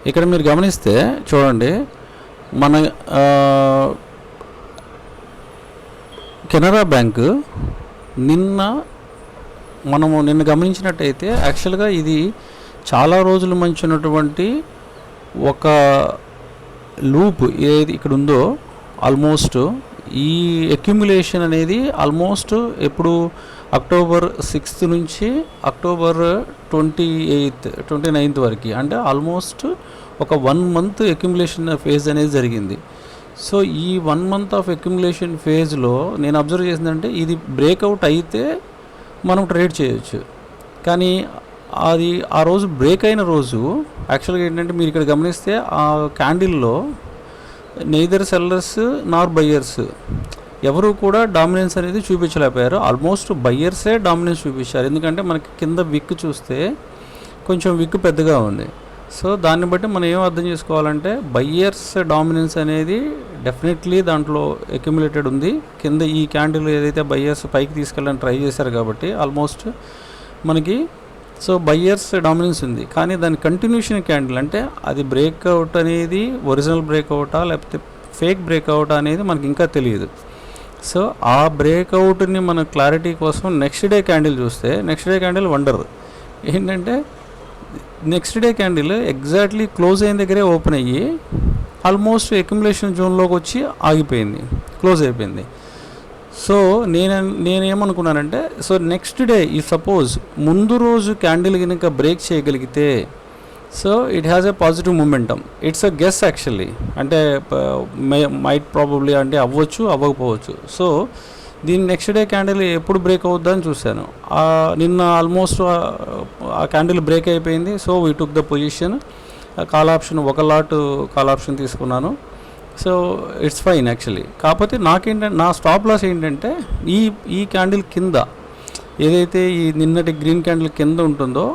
ఇక్కడ మీరు గమనిస్తే చూడండి, మన కెనరా బ్యాంకు నిన్న గమనించినట్టయితే యాక్చువల్గా ఇది చాలా రోజుల మంచి ఉన్నటువంటి ఒక లూప్ ఏది ఇక్కడ ఉందో, ఆల్మోస్ట్ ఈ అక్యుములేషన్ అనేది ఆల్మోస్ట్ ఎప్పుడు అక్టోబర్ 6 నుంచి అక్టోబర్ 29 వరకు, అంటే ఆల్మోస్ట్ ఒక 1 మంత్ అక్యుములేషన్ ఫేజ్ అనేది జరిగింది. సో ఈ 1 మంత్ ఆఫ్ అక్యుములేషన్ ఫేజ్లో నేను అబ్జర్వ్ చేసిందంటే ఇది బ్రేక్అవుట్ అయితే మనం ట్రేడ్ చేయొచ్చు. కానీ అది ఆ రోజు బ్రేక్ అయిన రోజు యాక్చువల్గా ఏంటంటే మీరు ఇక్కడ గమనిస్తే ఆ క్యాండిల్లో నెయిదర్ సెల్లర్స్ నార్ బయ్యర్స్ ఎవరు కూడా డామినెన్స్ అనేది చూపించలేకపోయారు. ఆల్మోస్ట్ బయ్యర్సే డామినెన్స్ చూపించారు. ఎందుకంటే మనకి కింద విక్ చూస్తే కొంచెం విక్ పెద్దగా ఉంది. సో దాన్ని బట్టి మనం ఏం అర్థం చేసుకోవాలంటే బయ్యర్స్ డామినెన్స్ అనేది డెఫినెట్లీ దాంట్లో అక్యుములేటెడ్ ఉంది. కింద ఈ క్యాండిల్ ఏదైతే బయ్యర్స్ పైకి తీసుకెళ్ళడానికి ట్రై చేశారు కాబట్టి ఆల్మోస్ట్ మనకి సో బయ్యర్స్ డామినెన్స్ ఉంది. కానీ దాని కంటిన్యూషన్ క్యాండిల్ అంటే అది బ్రేక్అవుట్ అనేది ఒరిజినల్ బ్రేక్అవుటా లేకపోతే ఫేక్ బ్రేక్అవుట్ అనేది మనకి ఇంకా తెలియదు. సో ఆ బ్రేక్అవుట్ని మన క్లారిటీ కోసం నెక్స్ట్ డే క్యాండిల్ చూస్తే నెక్స్ట్ డే క్యాండిల్ వండర్ ఏంటంటే next day candle exactly close అయిన దగ్గరే ఓపెన్ అయ్యి ఆల్మోస్ట్ అక్యుములేషన్ జోన్లోకి వచ్చి ఆగిపోయింది, క్లోజ్ అయిపోయింది. సో నేనేమనుకున్నానంటే సో నెక్స్ట్ డే ఈ సపోజ్ ముందు రోజు క్యాండిల్ కనుక బ్రేక్ చేయగలిగితే so it has a positive momentum. It's a guess actually, అంటే మైట్ ప్రాబబ్లీ అంటే అవ్వచ్చు అవ్వకపోవచ్చు. సో దీని నెక్స్ట్ డే క్యాండిల్ ఎప్పుడు బ్రేక్ అవుద్దని చూశాను. నిన్న ఆల్మోస్ట్ ఆ క్యాండిల్ బ్రేక్ అయిపోయింది. So we took the position, call option ఒక లాట్ కాల్ ఆప్షన్ తీసుకున్నాను. So it's fine actually. కాకపోతే నాకేంటంటే నా స్టాప్ లాస్ ఏంటంటే ఈ క్యాండిల్ కింద ఏదైతే ఈ నిన్నటి గ్రీన్ క్యాండిల్ కింద ఉంటుందో